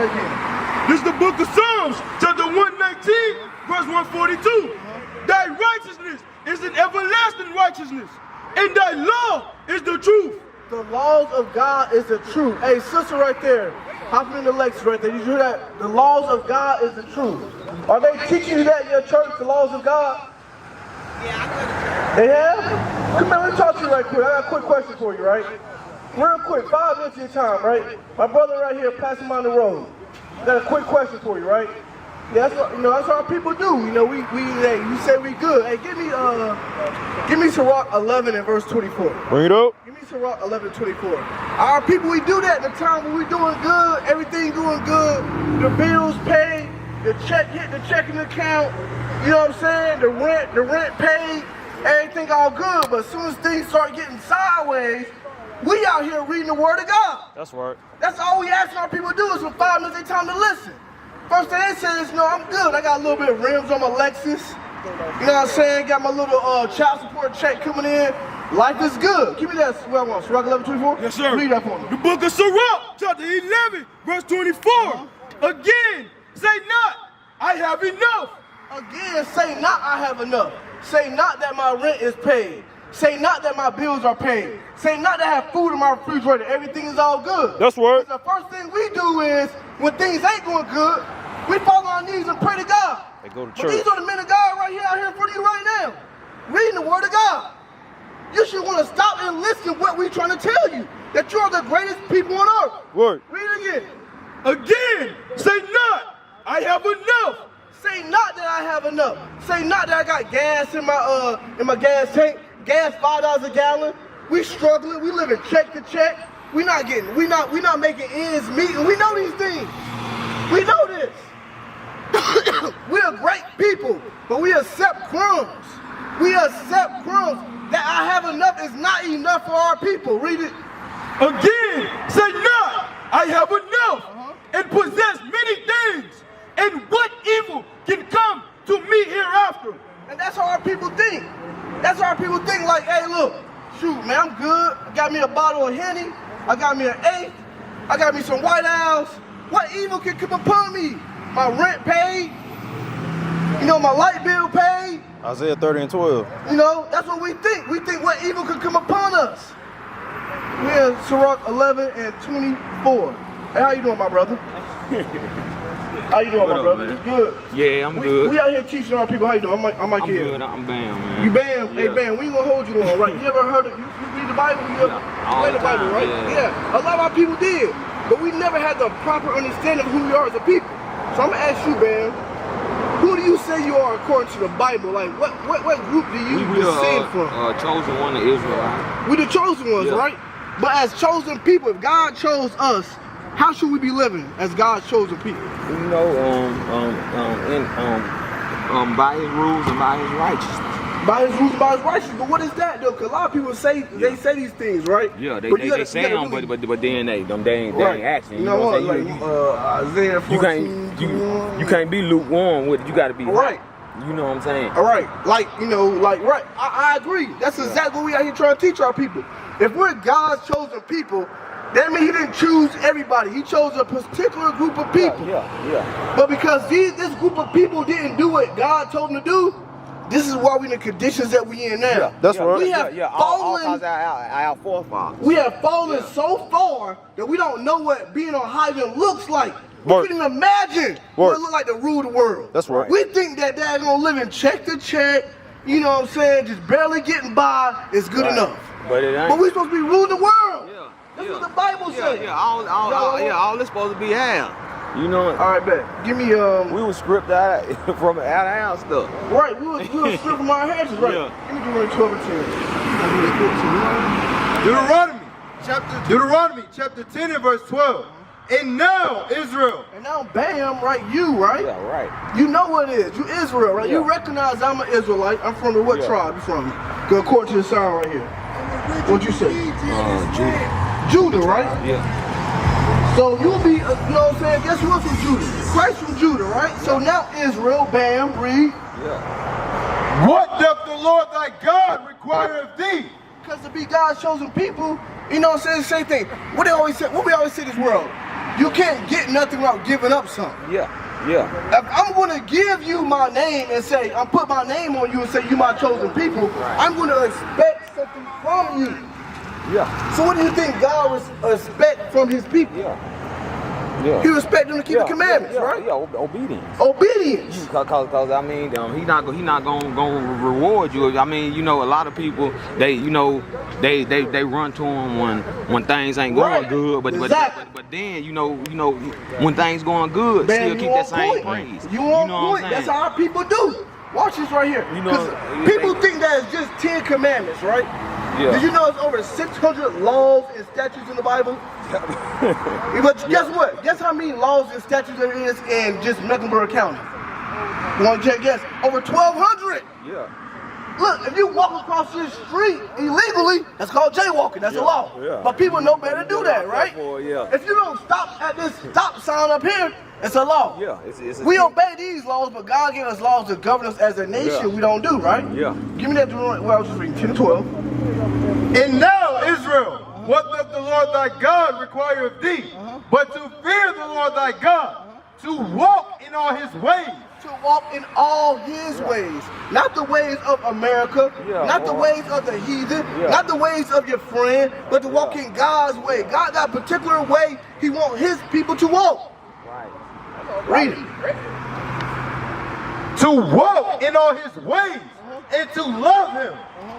that again. This is the book of Psalms, chapter 119, verse 142. Thy righteousness is an everlasting righteousness, and thy law is the truth. The laws of God is the truth. Hey, sister right there, hopping in the Lexus right there. Did you hear that? The laws of God is the truth. Are they teaching you that in your church, the laws of God? Yeah, I go to church. They have? Come here, let me talk to you right quick. I got a quick question for you, right? Real quick, 5 minutes of your time, right? My brother right here, passing by the road. Got a quick question for you, right? Yeah, that's what, that's what our people do. You say we good. Hey, give me Sirach 11 and verse 24. Bring it up. Give me Sirach 11 and 24. Our people, we do that in the time when we doing good, everything doing good, the bills paid, the check hit the checking account, you know what I'm saying? The rent paid, everything all good. But as soon as things start getting sideways, we out here reading the word of God. That's right. That's all we ask our people to do is for 5 minutes they time to listen. First thing they say is, no, I'm good. I got a little bit of rims on my Lexus. You know what I'm saying? Got my little child support check coming in. Life is good. Give me that. Where I want Sirach 11:24. Yes, sir. Read that for me. The book of Sirach, chapter 11, verse 24. Again, say not, I have enough. Again, say not, I have enough. Say not that my rent is paid. Say not that my bills are paid. Say not that I have food in my refrigerator. Everything is all good. That's right. The first thing we do is, when things ain't going good, we fall on our knees and pray to God. They go to But church. these are the men of God right here, out here in front of you right now, reading the word of God. You should want to stop and listen to what we're trying to tell you, that you are the greatest people on earth. Word. Read it again. Again, say not, I have enough. Say not that I have enough. Say not that I got gas in my gas tank. Gas $5 a gallon. We struggling. We living check to check. We not making ends meet, and we know these things. We know this. We're great people, but we accept crumbs. We accept crumbs. That I have enough is not enough for our people. Read it. Again, say not, I have enough, and possess many things, and what evil can come to me hereafter? And that's how our people think. That's how our people think, like, hey, look, shoot, man, I'm good. I got me a bottle of Henny. I got me an eighth. I got me some White Owls. What evil can come upon me? My rent paid. My light bill paid. Isaiah 30 and 12. That's what we think. We think what evil could come upon us. We're in Sirach 11 and 24. Hey, how you doing, my brother? How you doing, my brother? Man? Good. Yeah, I'm good. We out here teaching our people. How you doing? I'm Mike here. Good. I'm Bam, man. You Bam? Yeah. Hey, Bam, we ain't gonna hold you long, right? You ever heard of, you read the Bible? You ever read the Bible, right? Yeah. A lot of our people did, but we never had the proper understanding of who we are as a people. So I'm gonna ask you, Bam, who do you say you are according to the Bible? Like, what group do you descend from? Chosen one of Israelites. We the chosen ones, right? But as chosen people, if God chose us, how should we be living as God's chosen people? By his rules and by his righteousness. By his rules and by his righteousness. But what is that though? Because a lot of people say they say these things, right? Yeah, they say them, really, but then they ain't acting. You know what? Like Isaiah 14, you can't be lukewarm with it. You got to be right. You know what I'm saying? All right, right. I agree. That's exactly what we out here trying to teach our people. If we're God's chosen people, that means He didn't choose everybody. He chose a particular group of people. Yeah. But because this group of people didn't do what God told them to do, this is why we in the conditions that we in now. Yeah, that's right. We have fallen. Our forefathers. We have fallen so far that we don't know what being on high even looks like. We couldn't even imagine what it looked like to rule the world. That's right. We think that they're gonna live in check to check, you know what I'm saying, just barely getting by is good enough. But it ain't. But we're supposed to be ruling the world. Yeah. That's what the Bible says. Yeah, all this supposed to be half. You know. All right, bet. Give me We was scripted out from out of house stuff. Right, we was stripped from our houses, right? Yeah. Give me Deuteronomy 12 and 10. Deuteronomy chapter 10 and verse 12. And now, Israel. And now, Bam, right? You, right? Yeah, right. You know what it is. You Israel, right? Yeah. You recognize I'm an Israelite. I'm from the what tribe you from? Go according to the sound right here. What'd you say? Judah. Judah, right? Yeah. So you'll be, you know what I'm saying? Guess who else from Judah? Christ from Judah, right? So now Israel, Bam, read. Yeah. What doth the Lord thy God require of thee? Because to be God's chosen people, you know what I'm saying? Same thing. What we always say this world? You can't get nothing without giving up something. Yeah. Yeah. If I'm going to give you my name and say, I'm put my name on you and say you my chosen people, I'm going to expect something from you. Yeah. So what do you think God was expect from his people? Yeah. Yeah. He respect them to keep the commandments, right? Yeah, obedience. Obedience. Cause I mean, he not gonna reward you. I mean, you know, a lot of people they run to him when things ain't going good, but then you know when things going good, Man, still keep that same praise. You on point. That's how our people do. Watch this right here. Because people think that it's just 10 commandments, right? Yeah. Did you know it's over 600 laws and statutes in the Bible? But guess what? Guess how many laws and statutes there is in just Mecklenburg County? You want to guess? Over 1,200. Yeah. Look, if you walk across this street illegally, that's called jaywalking. That's a law. Yeah. But people know better to do that, right? Yeah. If you don't stop at this stop sign up here, it's a law. Yeah. We obey these laws, but God gave us laws to govern us as a nation. We don't do, right? Yeah. Give me that Deuteronomy. Well, I was just reading 10 and 12. And now, Israel, what doth the Lord thy God require of thee, but to fear the Lord thy God, to walk in all his ways. To walk in all his ways. Not the ways of America, not the ways of the heathen, not the ways of your friend, but to walk in God's way. God got a particular way he wants his people to walk. Read it. To walk in all his ways, and to love him,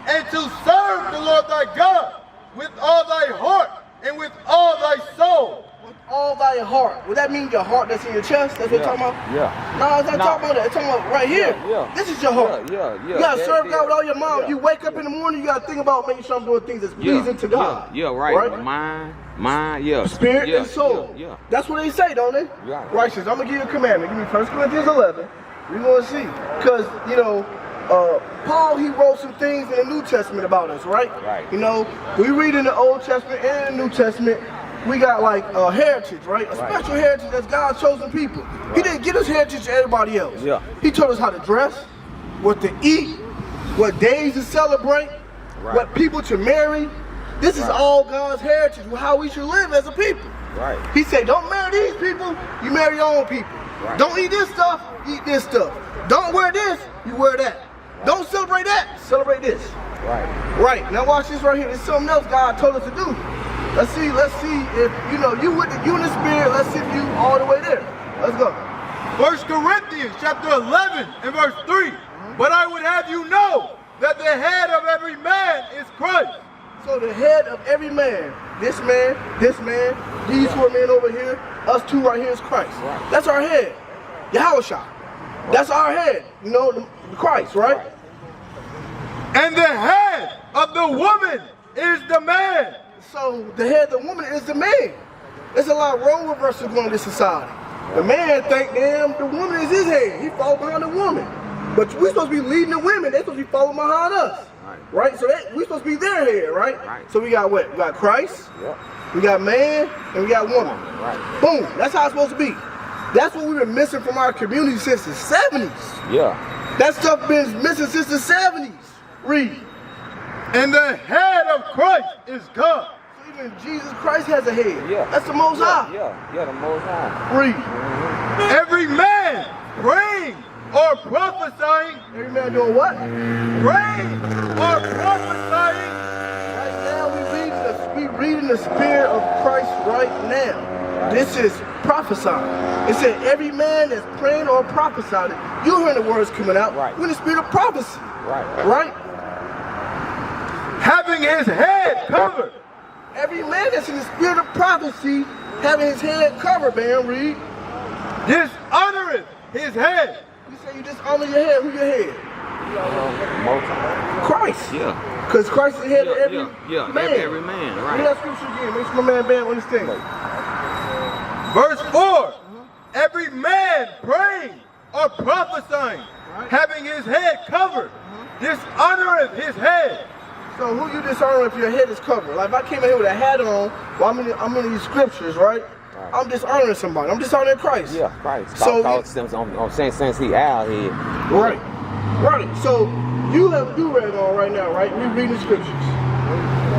and to serve the Lord thy God with all thy heart and with all thy soul. With all thy heart. Would that mean your heart that's in your chest? That's what you're talking about? Yeah. No, it's not talking about that. It's talking about right here. Yeah. This is your heart. Yeah. You gotta serve God with all your mind. You wake up in the morning, you gotta think about making sure I'm doing things that's pleasing to God. Yeah, right. Mind, yeah. Spirit and soul. Yeah. That's what they say, don't they? Yeah. Righteous. I'm gonna give you a commandment. Give me 1 Corinthians 11. We're gonna see. Because, you know, Paul, he wrote some things in the New Testament about us, right? Right. You know, we read in the Old Testament and in the New Testament, we got like a heritage, right? A special heritage that's God's chosen people. He didn't give us heritage to everybody else. Yeah. He told us how to dress, what to eat, what days to celebrate, what people to marry. This is all God's heritage, how we should live as a people. Right. He said, don't marry these people, you marry your own people. Right. Don't eat this stuff, eat this stuff. Don't wear this, you wear that. Don't celebrate that, celebrate this. Right. Now watch this right here. There's something else God told us to do. Let's see if you know you in the spirit. Let's see if you all the way there. Let's go. 1 Corinthians chapter 11 and verse 3. But I would have you know that the head of every man is Christ. So the head of every man, this man, these four men over here, us two right here is Christ. That's our head. Yahushua. That's our head. You know, Christ, right? And the head of the woman is the man. So the head of the woman is the man. There's a lot of role reversal going on in this society. The man think, damn, the woman is his head. He follow behind the woman. But we're supposed to be leading the women. They're supposed to be following behind us. Right? So we're supposed to be their head, right? So we got what? We got Christ, we got man, and we got woman. Boom. That's how it's supposed to be. That's what we've been missing from our community since the 70s. Yeah. That stuff been missing since the 70s. Read. And the head of Christ is God. So even Jesus Christ has a head. Yeah. That's the Most High. Yeah, the Most High. Read. Every man praying or prophesying. Every man doing what? Praying or prophesying. Right now we reading the spirit of Christ right now. This is prophesying. It said every man that's praying or prophesying. You hear the words coming out. Right. We're in the spirit of prophecy. Right? Having his head covered. Every man that's in the spirit of prophecy, having his head covered, man, read. Dishonoreth his head. You say you dishonor your head. Who your head? Christ. Yeah. Because Christ is the head of every man. Every man, right. Read that scripture again. Make sure my man Ben understand. Verse 4. Every man praying or prophesying, having his head covered, dishonoreth his head. So who you dishonor if your head is covered? Like if I came in here with a hat on, well, I'm in these scriptures, right? I'm dishonoring somebody. I'm dishonoring Christ. Yeah, Christ. So I'm saying since he out here. Right. So you have a do-rag on right now, right? We're reading the scriptures.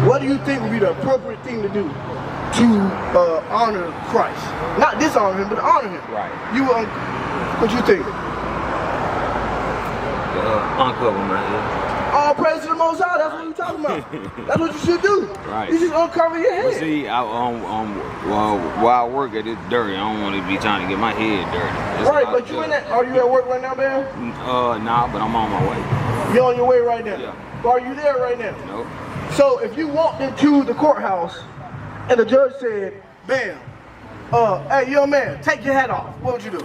What do you think would be the appropriate thing to do? to honor Christ. Not dishonor him, but honor him. Right. You what you think? Uncover my head. All praise to the Most High. That's what you're talking about. That's what you should do. Right. You just uncover your head. But see, while I work at it dirty, I don't want to be trying to get my head dirty. Right, but you in that? Are you at work right now, man? Nah, but I'm on my way. You're on your way right now. Yeah. Are you there right now? Nope. So if you walked into the courthouse and the judge said, "Bam, hey young man, take your hat off," what would you do?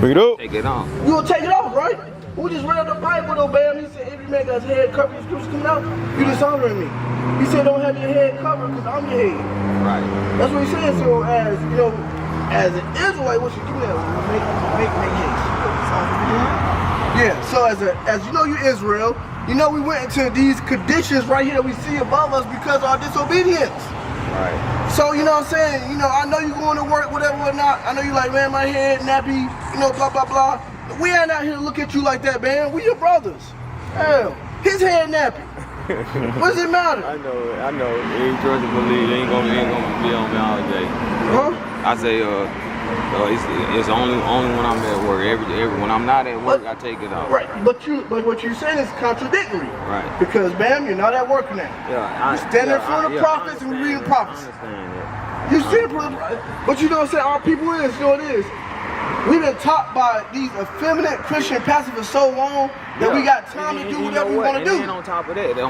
Bring it up. Take it off. You would take it off, right? We just read the Bible though, Bam. He said every man got his head covered, his scriptures coming out. You dishonoring me. He said don't have your head covered because I'm your head. Right. That's what he said. So as you know, as an Israelite, what you do now? Make haste. Yeah. So as you know, you're Israel. You know we went into these conditions right here that we see above us because of our disobedience. Right. So you know what I'm saying? You know, I know you going to work, whatever, whatnot. I know you like, man, my head nappy, you know, blah blah blah. We ain't out here to look at you like that, man. We your brothers. Hell, his head nappy. What does it matter? I know. Any church believe they ain't gonna be on me all day. Huh? I say, it's only when I'm at work. Every when I'm not at work, I take it off. Right, but what you're saying is contradictory. Right. Because, bam, you're not at work now. Yeah. You're standing in front of the prophets and reading prophets. I understand that. You see it, but you know what I'm saying? Our people is, you know what it is. We've been taught by these effeminate Christian pastors for so long that we got time to do whatever we want to do. And then on top of that, they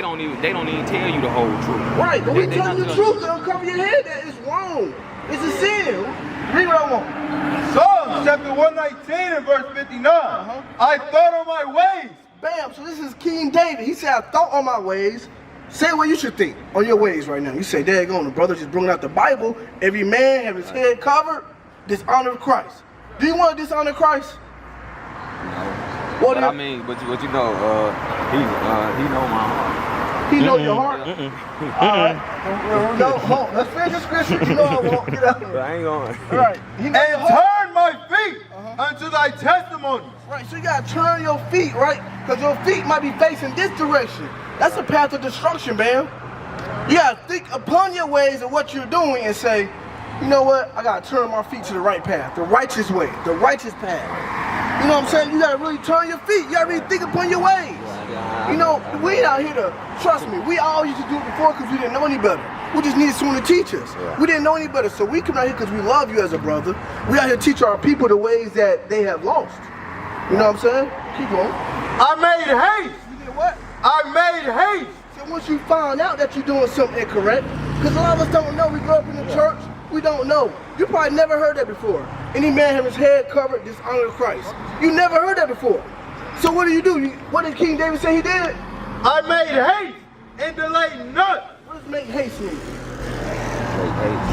don't even tell you the whole truth. Right, but we tell you the truth to uncover your head. That is wrong. It's a sin. Read what I want. Psalms chapter 119 and verse 59. I thought on my ways. Bam. So this is King David. He said, "I thought on my ways." Say what you should think on your ways right now. You say, "There you go." The brother just bringing out the Bible. Every man have his head covered. Dishonor Christ. Do you want to dishonor Christ? No. But I mean, but you know, he know my heart. He know your heart. Alright. No, hold on. Let's finish the scripture. You know I won't get out of But I ain't going. Alright. He know your And heart. turn my feet unto thy testimonies. Right. So you gotta turn your feet, right? Because your feet might be facing this direction. That's a path of destruction, man. You gotta think upon your ways of what you're doing and say, you know what? I gotta turn my feet to the right path, the righteous way, the righteous path. You know what I'm saying? You gotta really turn your feet. You gotta really think upon your ways. You know, we ain't out here to, trust me, we all used to do it before because we didn't know any better. We just needed someone to teach us. We didn't know any better, so we come out here because we love you as a brother. We out here to teach our people the ways that they have lost. You know what I'm saying? Keep going. I made haste. You did what? I made haste. So once you find out that you're doing something incorrect, because a lot of us don't know, we grew up in the church, we don't know. You probably never heard that before. Any man have his head covered, dishonor Christ. You never heard that before. So what do? What did King David say he did? I made haste and delayed not. What does make haste mean? Make haste.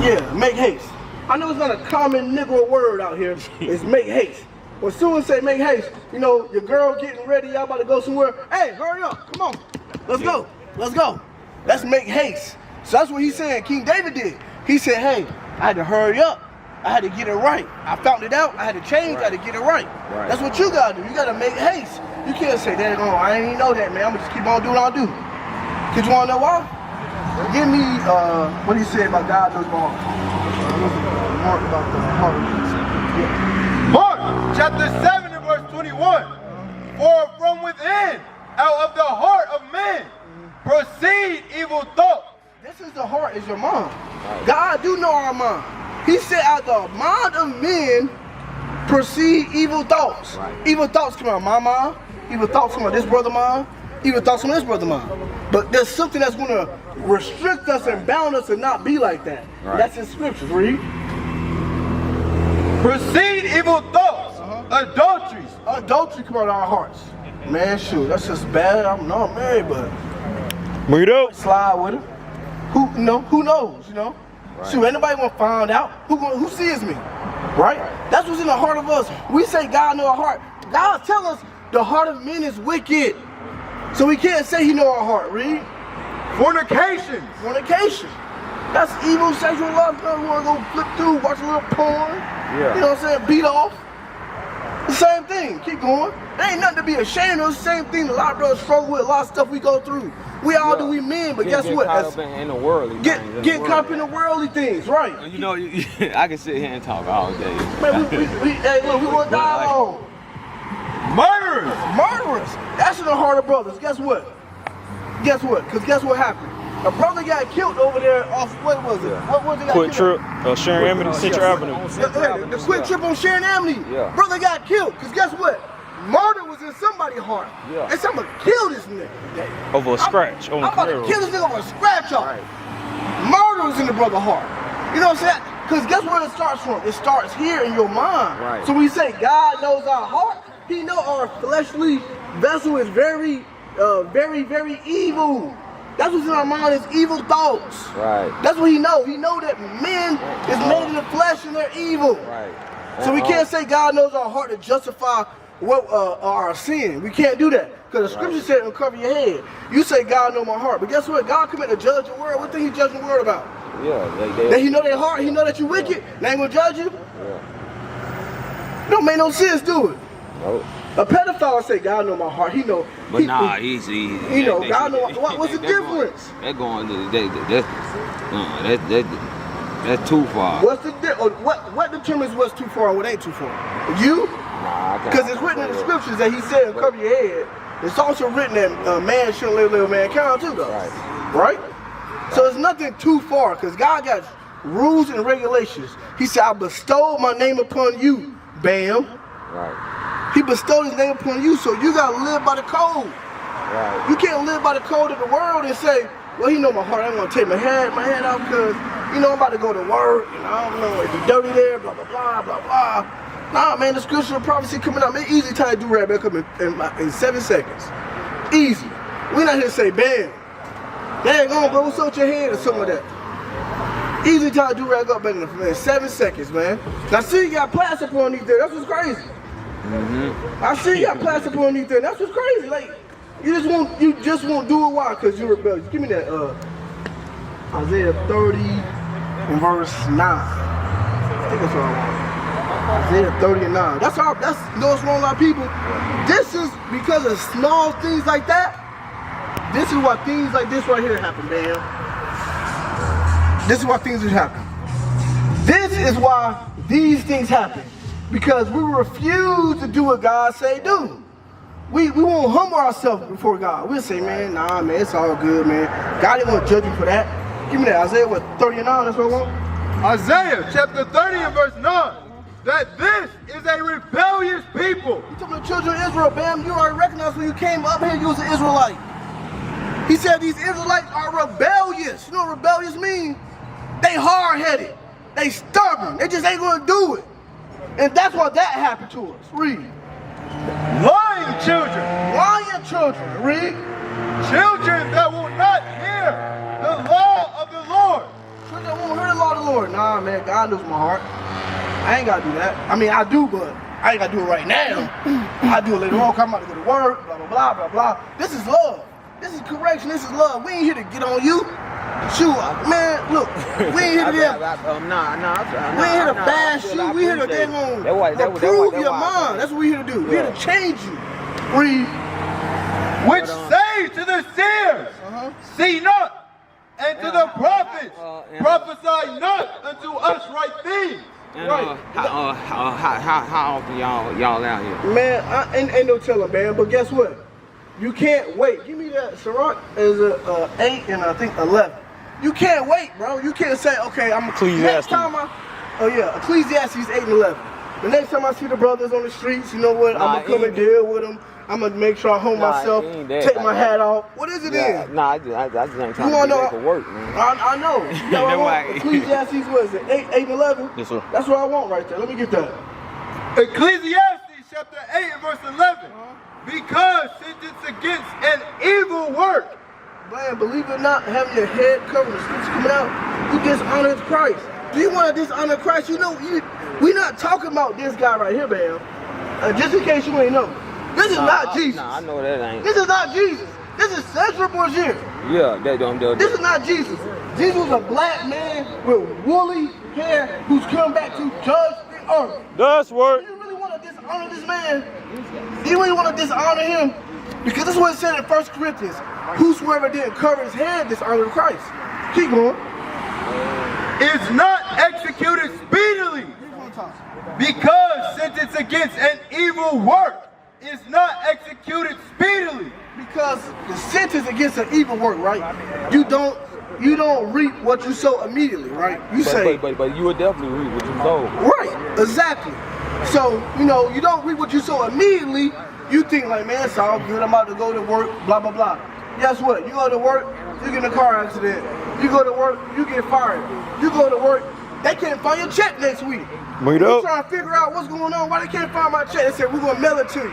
Yeah, make haste. I know it's not a common Negro word out here. It's make haste. When someone say make haste, you know, your girl getting ready, y'all about to go somewhere. Hey, hurry up, come on. Let's go, let's go. That's make haste. So that's what he's saying King David did. He said, hey, I had to hurry up. I had to get it right. I found it out. I had to change. I had to get it right. That's what you gotta do. You gotta make haste. You can't say, "There, I ain't even know that, man. I'm gonna just keep on doing what I do." Cause you wanna know why? Give me what he said about God knows my heart. Mark about the heart of Jesus. Mark chapter 7 and verse 21. For from within, out of the heart of man, proceed evil thoughts. This is the heart, is your mind. God do know our mind. He said, out the mind of men proceed evil thoughts. Evil thoughts come out of my mind. Evil thoughts come out of this brother mind. Evil thoughts come out of this brother mind. But there's something that's going to restrict us and bound us to not be like that. That's in scriptures. Read. Proceed evil thoughts, adulteries. Adultery come out of our hearts. Man, shoot, that's just bad. I'm not married, but Bring it up. slide with him. Who knows, you know? Shoot, anybody gonna find out? Who sees me? Right? That's what's in the heart of us. We say God know our heart. God tell us the heart of men is wicked. So we can't say he know our heart. Read. Fornication. Fornication. That's evil sexual love. You wanna go flip through, watch a little porn. You know what I'm saying? Beat off. same thing. Keep going. There ain't nothing to be ashamed of. It's the same thing a lot of brothers struggle with, a lot of stuff we go through. We all do, we men, but guess what? Caught up in the worldly things. Get caught up in the worldly things, right? You know, I can sit here and talk all day. Man, hey, look, we want to die alone. Murderers! Murderers! That's in the heart of brothers. Guess what? Guess what? Because guess what happened? A brother got killed over there off, what was it? What was it? Quick Trip, Sharon Avenue, Central Avenue. The quick trip on Sharon Avenue. Yeah. Brother got killed. Because guess what? Murder was in somebody's heart. Yeah. They said, I'm going to kill this nigga today. Over a scratch on I'm about to kill this nigga over a scratch off. Murder was in the brother's heart. You know what I'm saying? Because guess where it starts from? It starts here in your mind. Right. So when you say God knows our heart, He knows our fleshly vessel is very, very evil. That's what's in our mind is evil thoughts. Right. That's what He knows. He knows that men is made in the flesh and they're evil. Right. So we can't say God knows our heart to justify what our sin. We can't do that. Because the scripture said it'll cover your head. You say God knows my heart. But guess what? God come in to judge the world. What thing He judging the world about? Yeah. That He know their heart. He know that you wicked. They ain't gonna judge you. Yeah. Don't make no sense, do it. Nope. A pedophile say God know my heart. He know. But nah, easy. You know, God know. What's the difference? That's too far. What's the what determines what's too far and what ain't too far? You? Nah, Because it's written in the scriptures that He said, cover your head. It's also written that man shouldn't live mankind too, though. Right? So it's nothing too far, because God got rules and regulations. He said, I bestowed my name upon you. Bam. Right. He bestowed His name upon you, so you got to live by the code. Right. You can't live by the code of the world and say, well, He know my heart. I'm going to take my head out because, you know, I'm about to go to work. You know, I don't know, it'd be dirty there, blah, blah, blah, blah, blah. Nah, man, the scripture of prophecy coming out. Man, easy tie do rag back up in 7 seconds. Easy. We not here to say, bam. Dang on, bro, what's up with your head or something like that. Easy tie do rag up in 7 seconds, man. Now, see, you got plaster up underneath there. That's what's crazy. I see you got plaster up underneath there. That's what's crazy. Like, you just won't do it. Why? Because you're rebellious. Give me that Isaiah 30 and verse 9. I think that's what I want. Isaiah 30 and 9. That's you know what's wrong with a lot of people? This is because of small things like that. This is why things like this right here happen, man. This is why things happen. This is why these things happen. Because we refuse to do what God say do. We won't humble ourselves before God. We'll say, man, nah, man, it's all good, man. God ain't gonna judge you for that. Give me that. Isaiah, what, 30 and 9, that's what I want? Isaiah chapter 30 and verse 9. That this is a rebellious people. You told the children of Israel, bam, you already recognized when you came up here, you was an Israelite. He said these Israelites are rebellious. You know what rebellious mean? They hard-headed. They stubborn. They just ain't gonna do it. And that's why that happened to us. Read. Lying children. Lying children. Read. Children that will not hear the law of the Lord. Children that won't hear the law of the Lord. Nah, man, God knows my heart. I ain't gotta do that. I mean, I do, but I ain't gotta do it right now. I do it later on. I'm about to go to work, blah, blah, blah, blah, blah. This is love. This is correction. This is love. We ain't here to get on you. Shoot, man, look, we ain't here to we ain't here to bash you. We here to prove your mind. That's what we here to do. We here to change you. Read. Which say to the seers, see not, and to the prophets, prophesy not unto us right things. And, how often y'all out here? Man, ain't no telling, man. But guess what? You can't wait. Give me that. Sirach is 8 and I think 11. You can't wait, bro. You can't say, okay, I'm next time Ecclesiastes 8 and 11. The next time I see the brothers on the streets, you know what? I'm gonna come and deal with them. I'm gonna make sure I hold myself, take my hat off. What is it then? Nah, I just ain't trying to do for work, man. I know. You know what I want? Ecclesiastes, what is it? 8 and 11? Yes, sir. That's what I want right there. Let me get that. Ecclesiastes chapter 8 and verse 11. Because sentence against an evil work. Man, believe it or not, having your head covered, the scripture coming out, you dishonor Christ. Do you want to dishonor Christ? You know, we're not talking about this guy right here, man. Just in case you ain't know. This is not Jesus. Nah, I know that ain't. This is not Jesus. This is Cesar Borgia. Yeah, they don't do This is not Jesus. Jesus was a black man with woolly hair who's come back to judge the earth. That's work. Do you really want to dishonor honor this man? Do you really want to dishonor him? Because this is what it said in 1 Corinthians. Whosoever didn't cover his head dishonored Christ. Keep going. Is not executed speedily, because sentence against an evil work is not executed speedily. Because the sentence against an evil work, right? You don't reap what you sow immediately, right? You say, but you would definitely reap what you sow. right, exactly. So, you don't reap what you sow immediately. You think like, man, it's all good, I'm about to go to work, blah, blah, blah. Guess what? You go to work, you get in a car accident. You go to work, you get fired. You go to work, they can't find your check next week. Meet You up. trying to figure out what's going on, why they can't find my check. They said, we're gonna mail it to you.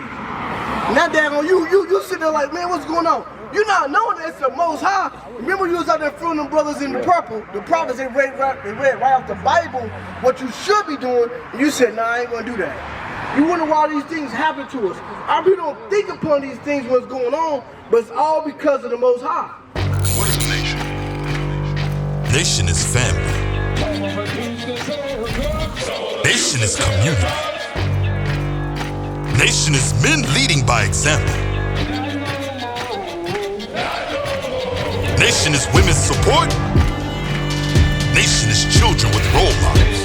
Now, daggone, you sitting there like, man, what's going on? You not knowing that it's the Most High. Remember you was out there fooling them brothers in the purple. The prophets, they read right off the Bible what you should be doing, and you said, nah, I ain't gonna do that. You wonder why these things happen to us. Our people don't think upon these things, what's going on, but it's all because of the Most High. What is a nation? Nation is family. Nation is community. Nation is men leading by example. Nation is women's support. Nation is children with role models.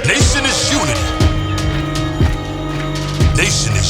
Nation is unity. Nation is